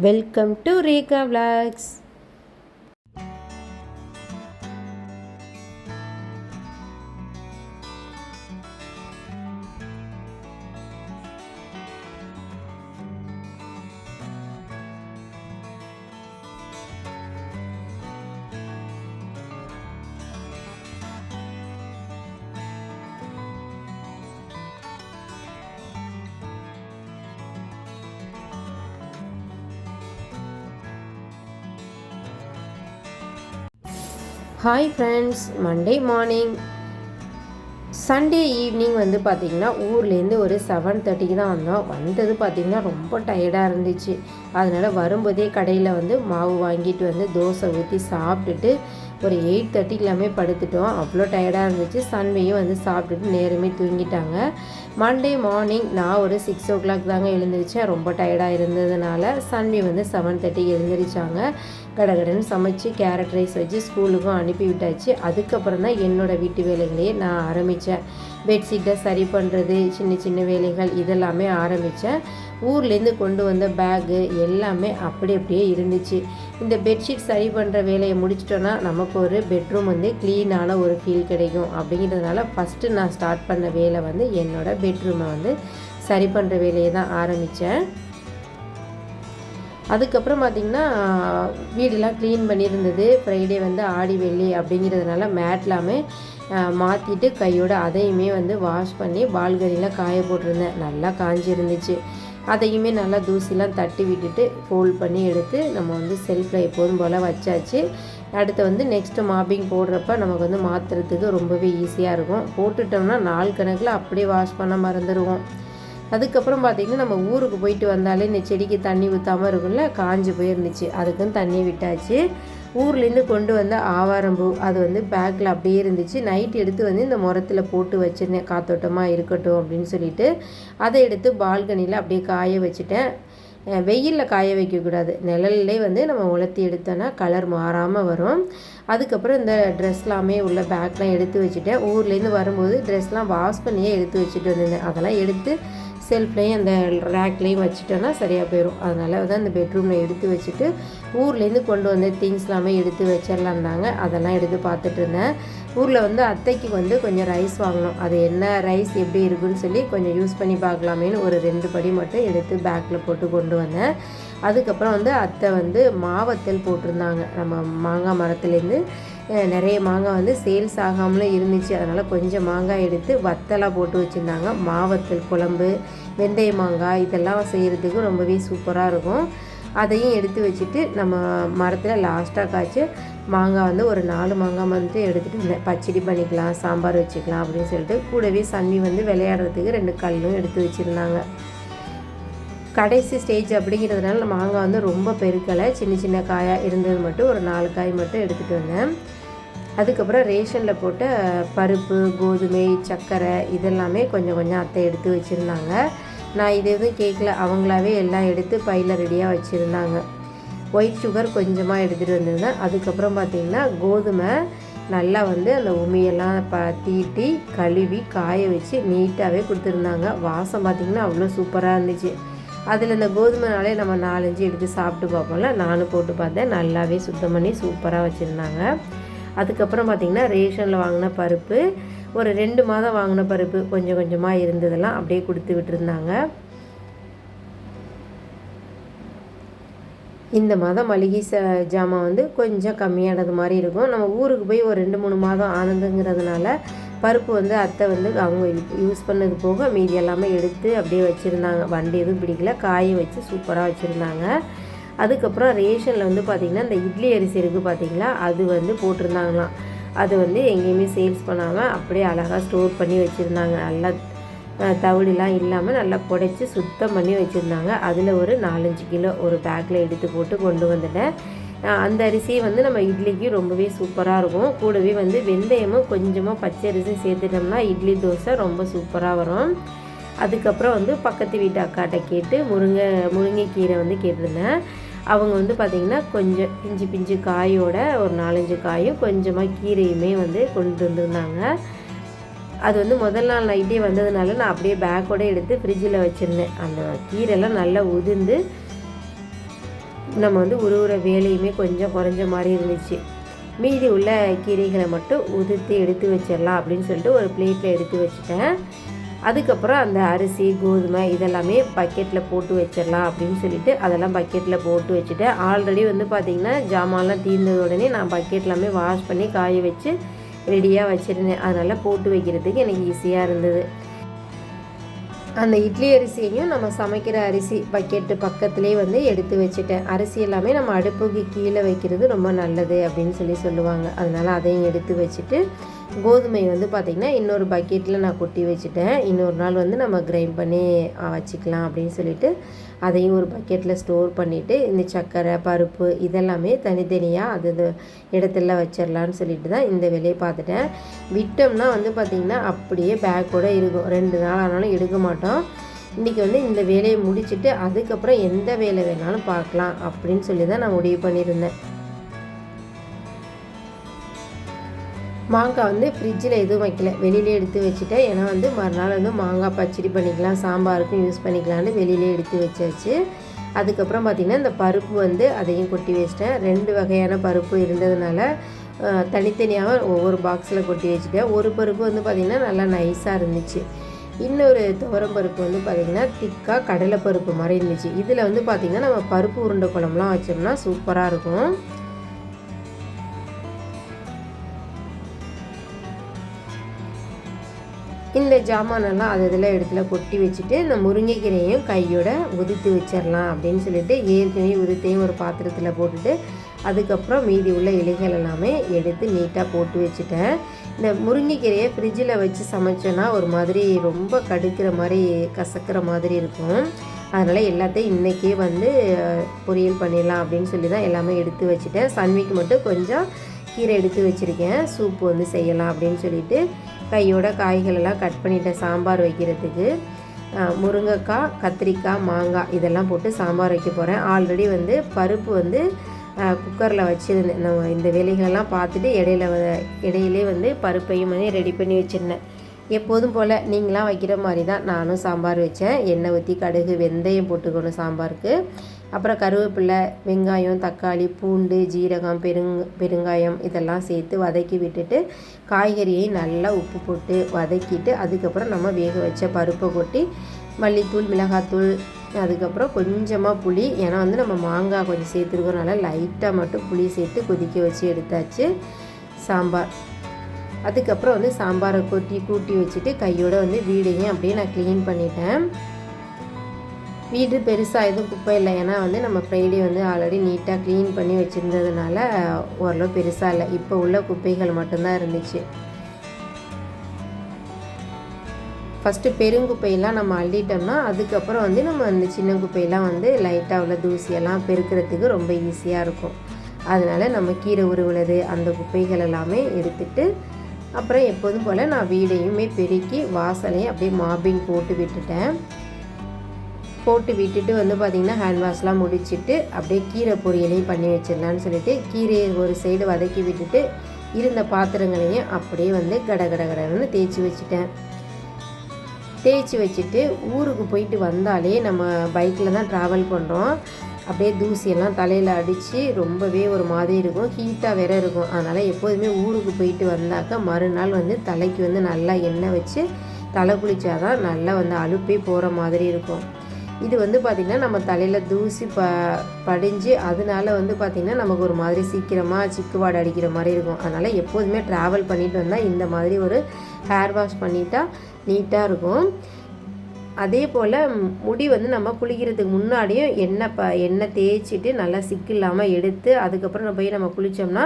Welcome to Reka Vlogs. Hi friends, Monday morning Sunday evening வந்து பார்த்திங்கன்னா ஊர்லேருந்து ஒரு 7:30க்கு தான் வந்தது பார்த்திங்கன்னா ரொம்ப டயர்டாக இருந்துச்சு. அதனால் வரும்போதே கடையில் வந்து மாவு வாங்கிட்டு வந்து தோசை ஊற்றி சாப்பிட்டுட்டு ஒரு 8:30 எல்லாமே படுத்துட்டோம். அவ்வளோ டயர்டாக இருந்துச்சு. சன்வேயும் வந்து சாப்பிட்டுட்டு நேரமே தூங்கிட்டாங்க. மண்டே மார்னிங் நான் ஒரு 6 o'clock தாங்க எழுந்திரிச்சேன். ரொம்ப டயர்டாக இருந்ததுனால சன்வே வந்து 7:30க்கு எழுந்திரிச்சாங்க. கடகடன்னு சமைச்சு கேரட் ரைஸ் வச்சு ஸ்கூலுக்கும் அனுப்பி விட்டாச்சு. அதுக்கப்புறம் தான் என்னோடய வீட்டு வேலைகளையே நான் ஆரம்பித்தேன். பெட்ஷீட்டை சரி பண்ணுறது, சின்ன சின்ன வேலைகள் இதெல்லாமே ஆரம்பித்தேன். ஊர்லேருந்து கொண்டு வந்த பேகு எல்லாமே அப்படியே இருந்துச்சு. இந்த பெட்ஷீட் சரி பண்ணுற வேலையை முடிச்சிட்டோன்னா நமக்கு ஒரு பெட்ரூம் வந்து க்ளீனான ஒரு ஃபீல் கிடைக்கும். அப்படிங்கிறதுனால ஃபஸ்ட்டு நான் ஸ்டார்ட் பண்ண வேலை வந்து என்னோடய பெட்ரூமை வந்து சரி பண்ணுற வேலையை தான் ஆரம்பித்தேன். அதுக்கப்புறம் பார்த்திங்கன்னா வீடெல்லாம் க்ளீன் பண்ணியிருந்தது. ஃப்ரைடே வந்து ஆடி வெள்ளி அப்படிங்கிறதுனால மேட்லாமே மாற்றிட்டு கையோட அதையுமே வந்து வாஷ் பண்ணி பால்கனியில் காய போட்டிருந்தேன். நல்லா காஞ்சி இருந்துச்சு. அதையுமே நல்லா தூசிலாம் தட்டி விட்டுட்டு ஃபோல்ட் பண்ணி எடுத்து நம்ம வந்து செல்ஃபில் எப்போதும் போல் வச்சாச்சு. அடுத்து வந்து நெக்ஸ்ட்டு மாப்பிங் போடுறப்ப நமக்கு வந்து மாற்றுறதுக்கு ரொம்பவே ஈஸியாக இருக்கும். போட்டுட்டோம்னா நாள் கணக்கில் அப்படியே வாஷ் பண்ண மறந்துடுவோம். அதுக்கப்புறம் பார்த்திங்கன்னா நம்ம ஊருக்கு போயிட்டு வந்தாலே இந்த செடிக்கு தண்ணி ஊற்றாமல் இருக்கும்ல, காஞ்சி போயிருந்துச்சு. அதுக்குன்னு தண்ணி விட்டாச்சு. ஊர்லேருந்து கொண்டு வந்த ஆவாரம்பூ அது வந்து பேக்கில் அப்படியே இருந்துச்சு. நைட் எடுத்து வந்து இந்த முரத்தில் போட்டு வச்சுருந்தேன், காத்தோட்டமாக இருக்கட்டும் அப்படின்னு சொல்லிட்டு. அதை எடுத்து பால்கனியில் அப்படியே காய வச்சுட்டேன். வெயிலில் காய வைக்கக்கூடாது, நிழல்லே வந்து நம்ம உலர்த்தி எடுத்தோன்னா கலர் மாறாமல் வரும். அதுக்கப்புறம் இந்த ட்ரெஸ்லாமே உள்ள பேக்லாம் எடுத்து வச்சுட்டேன். ஊர்லேருந்து வரும்போது ட்ரெஸ்லாம் வாஷ் பண்ணியே எடுத்து வச்சுட்டு வந்திருந்தேன். அதெல்லாம் எடுத்து செல்ஃப்லேயும் அந்த ரேக்லேயும் வச்சுட்டோன்னா சரியாக போயிடும். அதனால தான் இந்த பெட்ரூமில் எடுத்து வச்சுட்டு ஊர்லேருந்து கொண்டு வந்த திங்ஸ்லாமே எடுத்து வச்சிடலான்னாங்க. அதெல்லாம் எடுத்து பார்த்துட்டு இருந்தேன். ஊரில் வந்து அத்தைக்கு வந்து கொஞ்சம் ரைஸ் வாங்கணும். அது என்ன ரைஸ் எப்படி இருக்குன்னு சொல்லி கொஞ்சம் யூஸ் பண்ணி பார்க்கலாமேன்னு ஒரு 2 படி மட்டும் எடுத்து பேக்கில் போட்டு கொண்டு வந்தேன். அதுக்கப்புறம் வந்து அத்தை வந்து மாவத்தல் போட்டிருந்தாங்க. நம்ம மாங்காய் மரத்துலேருந்து நிறைய மாங்காய் வந்து சேல்ஸ் ஆகாமலும் இருந்துச்சு. அதனால் கொஞ்சம் மாங்காய் எடுத்து வத்தலாக போட்டு வச்சுருந்தாங்க. மாவத்தல் குழம்பு, வெந்தய மாங்காய் இதெல்லாம் செய்கிறதுக்கு ரொம்பவே சூப்பராக இருக்கும். அதையும் எடுத்து வச்சுட்டு நம்ம மரத்தில் லாஸ்ட்டாக காய்ச்சி மாங்காய் வந்து ஒரு 4 மாங்காய் வந்து எடுத்துகிட்டு இருந்தேன். பச்சடி பண்ணிக்கலாம், சாம்பார் வச்சுக்கலாம் அப்படின்னு சொல்லிட்டு. கூடவே சன்னி வந்து விளையாடுறதுக்கு 2 கல்லும் எடுத்து வச்சுருந்தாங்க. கடைசி ஸ்டேஜ் அப்படிங்கிறதுனால மாங்காய் வந்து ரொம்ப பெருக்கலை, சின்ன சின்ன காயாக இருந்தது மட்டும் ஒரு 4 காய் மட்டும் எடுத்துகிட்டு வந்தேன். அதுக்கப்புறம் ரேஷனில் போட்ட பருப்பு, கோதுமை, சர்க்கரை இதெல்லாமே கொஞ்சம் கொஞ்சம் அத்தை எடுத்து வச்சுருந்தாங்க. நான் இது எதுவும் கேட்கல, அவங்களாவே எல்லாம் எடுத்து பையில் ரெடியாக வச்சுருந்தாங்க. ஒயிட் சுகர் கொஞ்சமாக எடுத்துகிட்டு வந்திருந்தேன். அதுக்கப்புறம் பார்த்திங்கன்னா கோதுமை நல்லா வந்து அந்த உமியெல்லாம் தீட்டி கழுவி காய வச்சு நீட்டாகவே கொடுத்துருந்தாங்க. வாசம் பார்த்திங்கன்னா அவ்வளோ சூப்பராக இருந்துச்சு. அதில் இந்த கோதுமைனாலே நம்ம 4-5 எடுத்து சாப்பிட்டு பார்ப்போம்ல, நானும் போட்டு பார்த்தேன். நல்லாவே சுத்தம் பண்ணி சூப்பராக வச்சுருந்தாங்க. அதுக்கப்புறம் பார்த்திங்கன்னா ரேஷனில் வாங்கின பருப்பு, ஒரு 2 மாதம் வாங்கின பருப்பு கொஞ்சம் கொஞ்சமாக இருந்ததெல்லாம் அப்படியே கொடுத்து விட்டுருந்தாங்க. இந்த மாதம் மளிகை ஜாமான் வந்து கொஞ்சம் கம்மியானது மாதிரி இருக்கும். நம்ம ஊருக்கு போய் ஒரு 2-3 மாதம் ஆனதுங்கிறதுனால பருப்பு வந்து அத்தை வந்து அவங்க யூஸ் பண்ணது போக மீதி எல்லாமே எடுத்து அப்படியே வச்சுருந்தாங்க. வண்டி எதுவும் பிடிக்கல, காய வச்சு சூப்பராக வச்சுருந்தாங்க. அதுக்கப்புறம் ரேஷனில் வந்து பார்த்திங்கன்னா இந்த இட்லி அரிசி இருக்குது பார்த்திங்களா, அது வந்து போட்டிருந்தாங்களாம். அது வந்து எங்கேயுமே சேல்ஸ் பண்ணாமல் அப்படியே அழகாக ஸ்டோர் பண்ணி வச்சுருந்தாங்க. நல்லா தவிடுலாம் இல்லாமல் நல்லா புடைச்சி சுத்தம் பண்ணி வச்சுருந்தாங்க. அதில் ஒரு 4-5 கிலோ ஒரு பேக்கில் எடுத்து போட்டு கொண்டு வந்துட்டேன். அந்த அரிசியை வந்து நம்ம இட்லிக்கு ரொம்பவே சூப்பராக இருக்கும். கூடவே வந்து வெந்தயமும் கொஞ்சமாக பச்சை அரிசியும் சேர்த்துட்டோம்னா இட்லி தோசை ரொம்ப சூப்பராக வரும். அதுக்கப்புறம் வந்து பக்கத்து வீட்டு அக்காட்ட கேட்டு முருங்கைக்கீரை வந்து கேட்டிருந்தேன். அவங்க வந்து பார்த்திங்கன்னா கொஞ்சம் பிஞ்சு காயோட ஒரு 4-5 காயும் கொஞ்சமாக கீரையுமே வந்து கொண்டு வந்துருந்தாங்க. அது வந்து முதல் நாள் நைட்டே வந்ததுனால நான் அப்படியே பேக்கோடு எடுத்து ஃப்ரிட்ஜில் வச்சுருந்தேன். அந்த கீரைலாம் நல்லா உதிர்ந்து நம்ம வந்து உருவுற வேலையுமே கொஞ்சம் குறைஞ்ச மாதிரி இருந்துச்சு. மீதி உள்ள கீரைகளை மட்டும் உதிர்த்து எடுத்து வச்சிடலாம் அப்படின்னு சொல்லிட்டு ஒரு பிளேட்டில் எடுத்து வச்சுட்டேன். அதுக்கப்புறம் அந்த அரிசி, கோதுமை இதெல்லாமே பக்கெட்டில் போட்டு வச்சிடலாம் அப்படின்னு சொல்லிட்டு அதெல்லாம் பக்கெட்டில் போட்டு வச்சுட்டேன். ஆல்ரெடி வந்து பார்த்திங்கன்னா ஜாமான்லாம் தீர்ந்தது உடனே நான் பக்கெட் எல்லாமே வாஷ் பண்ணி காய வச்சு ரெடியாக வச்சுருந்தேன். அதனால் போட்டு வைக்கிறதுக்கு எனக்கு ஈஸியாக இருந்தது. அந்த இட்லி அரிசியையும் நம்ம சமைக்கிற அரிசி பக்கெட்டு பக்கத்துலேயே வந்து எடுத்து வச்சுட்டேன். அரிசி எல்லாமே நம்ம அடுப்புக்கு கீழே வைக்கிறது ரொம்ப நல்லது அப்படின்னு சொல்லுவாங்க. அதனால் அதையும் எடுத்து வச்சுட்டு கோதுமை வந்து பார்த்திங்கன்னா இன்னொரு பக்கெட்டில் நான் கொட்டி வச்சுட்டேன். இன்னொரு நாள் வந்து நம்ம கிரைண்ட் பண்ணி வச்சுக்கலாம் அப்படின்னு சொல்லிட்டு அதையும் ஒரு பக்கெட்டில் ஸ்டோர் பண்ணிவிட்டு இந்த சர்க்கரை, பருப்பு இதெல்லாமே தனித்தனியாக அது இடத்துல வச்சிடலான்னு சொல்லிட்டு தான் இந்த வேலையை பார்த்துட்டேன். விட்டோம்னா வந்து பார்த்திங்கன்னா அப்படியே பேக்கோடு இருக்கும். 2 நாள் ஆனாலும் எடுக்க மாட்டோம். இன்றைக்கி வந்து இந்த வேலையை முடிச்சுட்டு அதுக்கப்புறம் எந்த வேலை வேணாலும் பார்க்கலாம் அப்படின்னு சொல்லி தான் நான் முடிவு பண்ணியிருந்தேன். மாங்காய் வந்து ஃப்ரிட்ஜில் எதுவும் வைக்கல, வெளியிலே எடுத்து வச்சுட்டேன். ஏன்னா வந்து மறுநாள் வந்து மாங்காய் பச்சடி பண்ணிக்கலாம், சாம்பாருக்கும் யூஸ் பண்ணிக்கலான்னு வெளியிலே எடுத்து வச்சாச்சு. அதுக்கப்புறம் பார்த்திங்கன்னா இந்த பருப்பு வந்து அதையும் கொட்டி வச்சிட்டேன். 2 வகையான பருப்பு இருந்ததுனால தனித்தனியாக ஒவ்வொரு பாக்ஸில் கொட்டி வச்சுட்டேன். ஒரு பருப்பு வந்து பார்த்திங்கன்னா நல்லா நைஸாக இருந்துச்சு. இன்னொரு துவரம் பருப்பு வந்து பார்த்திங்கன்னா திக்காக கடலைப்பருப்பு மாதிரி இருந்துச்சு. இதில் வந்து பார்த்திங்கன்னா நம்ம பருப்பு உருண்டை குழம்புலாம் வச்சோம்னா சூப்பராக இருக்கும். இந்த ஜாமானெல்லாம் அது இதில் இடத்துல கொட்டி வச்சுட்டு இந்த முருங்கைக்கீரையும் கையோட உதுத்து வச்சிடலாம் அப்படின்னு சொல்லிட்டு ஏற்கனவே உதுத்தையும் ஒரு பாத்திரத்தில் போட்டுட்டு அதுக்கப்புறம் மீதி உள்ள இலைகள் எல்லாமே எடுத்து நீட்டாக போட்டு வச்சுட்டேன். இந்த முருங்கைக்கீரையை ஃப்ரிட்ஜில் வச்சு சமைச்சோன்னா ஒரு மாதிரி ரொம்ப கடுக்கிற மாதிரி கசக்கிற மாதிரி இருக்கும். அதனால் எல்லாத்தையும் இன்றைக்கே வந்து பொரியல் பண்ணிடலாம் அப்படின்னு சொல்லி தான் எல்லாமே எடுத்து வச்சுட்டேன். சன்விக்கு மட்டும் கொஞ்சம் கீரை எடுத்து வச்சுருக்கேன், சூப்பு வந்து செய்யலாம் அப்படின்னு சொல்லிட்டு கையோட காய்களெல்லாம் கட் பண்ணிட்டேன் சாம்பார் வைக்கிறதுக்கு. முருங்கைக்காய், கத்திரிக்காய், மாங்காய் இதெல்லாம் போட்டு சாம்பார் வைக்க போகிறேன். ஆல்ரெடி வந்து பருப்பு வந்து குக்கரில் வச்சுருந்தேன். நான் இந்த வேலைகளெல்லாம் பார்த்துட்டு இடையிலே வந்து பருப்பையும் வந்து ரெடி பண்ணி வச்சுருந்தேன். எப்போதும் போல் நீங்களாம் வைக்கிற மாதிரி தான் நானும் சாம்பார் வச்சேன். எண்ணெய் ஊற்றி கடுகு, வெந்தயம் போட்டுக்கணும் சாம்பாருக்கு. அப்புறம் கருவேப்பிலை, வெங்காயம், தக்காளி, பூண்டு, ஜீரகம், பெருங்காயம் இதெல்லாம் சேர்த்து வதக்கி விட்டுட்டு காய்கறியை நல்லா உப்பு போட்டு வதக்கிட்டு அதுக்கப்புறம் நம்ம வேக வச்ச பருப்பை கொட்டி மல்லித்தூள், மிளகாத்தூள், அதுக்கப்புறம் கொஞ்சமாக புளி, ஏன்னா வந்து நம்ம மாங்காய் கொஞ்சம் சேர்த்துருக்கறனால லைட்டாக மட்டும் புளி சேர்த்து கொதிக்க வச்சு எடுத்தாச்சு சாம்பார். அதுக்கப்புறம் வந்து சாம்பாரை கூட்டி வச்சுட்டு கையோடு வந்து வீடையும் அப்படியே நான் க்ளீன் பண்ணிட்டேன். வீடு பெருசாக எதுவும் குப்பை இல்லை, ஏன்னா வந்து நம்ம ஃப்ரைடே வந்து ஆல்ரெடி நீட்டாக க்ளீன் பண்ணி வச்சுருந்ததுனால ஓரளவு பெருசாக இல்லை. இப்போ உள்ள குப்பைகள் மட்டும்தான் இருந்துச்சு. ஃபஸ்ட்டு பெருங்குப்பையெல்லாம் நம்ம அள்ளிட்டோம்னா அதுக்கப்புறம் வந்து நம்ம அந்த சின்ன குப்பையெல்லாம் வந்து லைட்டாக உள்ள தூசியெல்லாம் பெருக்கிறதுக்கு ரொம்ப ஈஸியாக இருக்கும். அதனால் நம்ம கீரை உருவுறது அந்த குப்பைகள் எல்லாமே எடுத்துகிட்டு அப்புறம் எப்போதும் போல் நான் வீடையுமே பெருக்கி வாசலையும் அப்படியே மாப்பிங் போட்டு விட்டுட்டு வந்து பார்த்திங்கன்னா ஹேண்ட் வாஷ்லாம் முடிச்சுட்டு அப்படியே கீரை பொரியலையும் பண்ணி வச்சிடலான்னு சொல்லிட்டு கீரையை ஒரு சைடு வதக்கி விட்டுட்டு இருந்த பாத்திரங்களையும் அப்படியே வந்து கடகடன்னு தேய்ச்சி வச்சுட்டு ஊருக்கு போயிட்டு வந்தாலே நம்ம பைக்கில் தான் ட்ராவல் பண்ணுறோம். அப்படியே தூசியெல்லாம் தலையில் அடித்து ரொம்பவே ஒரு மாதிரி இருக்கும், ஹீட்டாக வேற இருக்கும். அதனால் எப்போதுமே ஊருக்கு போயிட்டு வந்தாக்கா மறுநாள் வந்து தலைக்கு வந்து நல்லா எண்ணெய் வச்சு தலை குளித்தாதான் நல்லா வந்து அலுப்பே போகிற மாதிரி இருக்கும். இது வந்து பார்த்திங்கன்னா நம்ம தலையில் தூசி படிஞ்சு அதனால வந்து பார்த்திங்கன்னா நமக்கு ஒரு மாதிரி சீக்கிரமாக சிக்குவாடு அடிக்கிற மாதிரி இருக்கும். அதனால் எப்போதுமே ட்ராவல் பண்ணிட்டு வந்தால் இந்த மாதிரி ஒரு ஹேர் வாஷ் பண்ணிட்டா நீட்டாக இருக்கும். அதே போல் முடி வந்து நம்ம குளிக்கிறதுக்கு முன்னாடியும் எண்ணெய் தேய்ச்சிட்டு நல்லா சிக்கு இல்லாமல் எடுத்து அதுக்கப்புறம் போய் நம்ம குளித்தோம்னா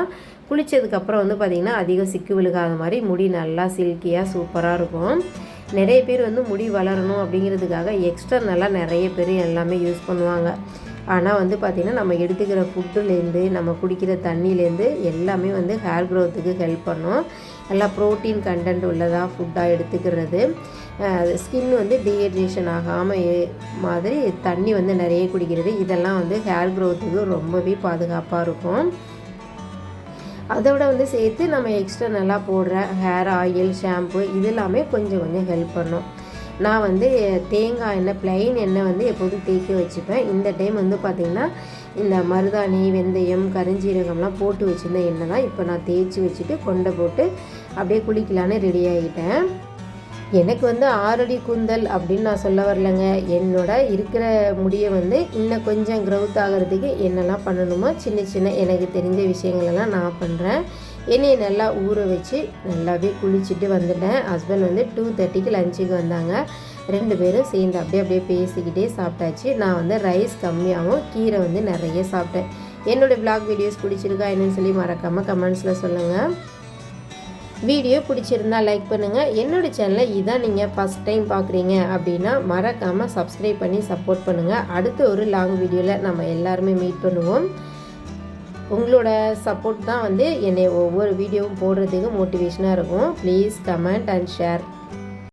குளித்ததுக்கப்புறம் வந்து பார்த்திங்கன்னா அதிகம் சிக்கு விழுகாத மாதிரி முடி நல்லா சில்கியாக சூப்பராக இருக்கும். நிறைய பேர் வந்து முடி வளரணும் அப்படிங்கிறதுக்காக எக்ஸ்டர்னலாக நிறைய பேர் எல்லாமே யூஸ் பண்ணுவாங்க. ஆனால் வந்து பார்த்திங்கன்னா நம்ம எடுத்துக்கிற ஃபுட்டுலேருந்து நம்ம குடிக்கிற தண்ணியிலேருந்து எல்லாமே வந்து ஹேர் க்ரோத்துக்கு ஹெல்ப் பண்ணும். நல்லா ப்ரோட்டீன் கண்டென்ட் உள்ளதாக ஃபுட்டாக எடுத்துக்கிறது, ஸ்கின் வந்து டீஹைட்ரேஷன் ஆகாமல் மாதிரி தண்ணி வந்து நிறைய குடிக்கிறது, இதெல்லாம் வந்து ஹேர் க்ரோத்துக்கு ரொம்பவே பாதுகாப்பாக இருக்கும். அதோட வந்து சேர்த்து நம்ம எக்ஸ்ட்ரா நல்லா போடுற ஹேர் ஆயில், ஷாம்பு இது எல்லாமே கொஞ்சம் ஹெல்ப் பண்ணும். நான் வந்து தேங்காய் எண்ணெய் ப்ளைன் எண்ணெய் வந்து எப்போதும் தேய்க்க வச்சுப்பேன். இந்த டைம் வந்து பார்த்திங்கன்னா இந்த மருதாணி, வெந்தயம், கருஞ்சீரகம்லாம் போட்டு வச்சுருந்த எண்ணெய் தான் இப்போ நான் தேய்ச்சி வச்சுட்டு கொண்டை போட்டு அப்படியே குளிக்கலான்னு ரெடி ஆகிட்டேன். எனக்கு வந்து 6 அடி கூந்தல் அப்படின்னு நான் சொல்ல வரலைங்க. என்னோட இருக்கிற முடியை வந்து இன்னும் கொஞ்சம் க்ரௌத் ஆகிறதுக்கு என்னெல்லாம் பண்ணணுமோ சின்ன சின்ன எனக்கு தெரிஞ்ச விஷயங்களெல்லாம் நான் பண்ணுறேன். என்னையை நல்லா ஊற வச்சு நல்லாவே குளிச்சுட்டு வந்துட்டேன். ஹஸ்பண்ட் வந்து 2:30க்கு லஞ்சுக்கு வந்தாங்க. 2 பேரும் சேர்ந்து அப்படியே பேசிக்கிட்டே சாப்பிட்டாச்சு. நான் வந்து ரைஸ் கம்மியாகவும் கீரை வந்து நிறைய சாப்பிட்டேன். என்னோடய விளாக் வீடியோஸ் பிடிச்சிருக்கா என்னன்னு சொல்லி மறக்காமல் கமெண்ட்ஸில் சொல்லுங்கள். வீடியோ பிடிச்சிருந்தா லைக் பண்ணுங்கள். என்னோடய சேனலை இதான் நீங்கள் ஃபஸ்ட் டைம் பார்க்குறீங்க அப்படின்னா மறக்காமல் சப்ஸ்கிரைப் பண்ணி சப்போர்ட் பண்ணுங்கள். அடுத்த ஒரு லாங் வீடியோவில் நம்ம எல்லாருமே மீட் பண்ணுவோம். உங்களோட சப்போர்ட் தான் வந்து என்னை ஒவ்வொரு வீடியோவும் போடுறதுக்கு மோட்டிவேஷனாக இருக்கும். Please comment and share.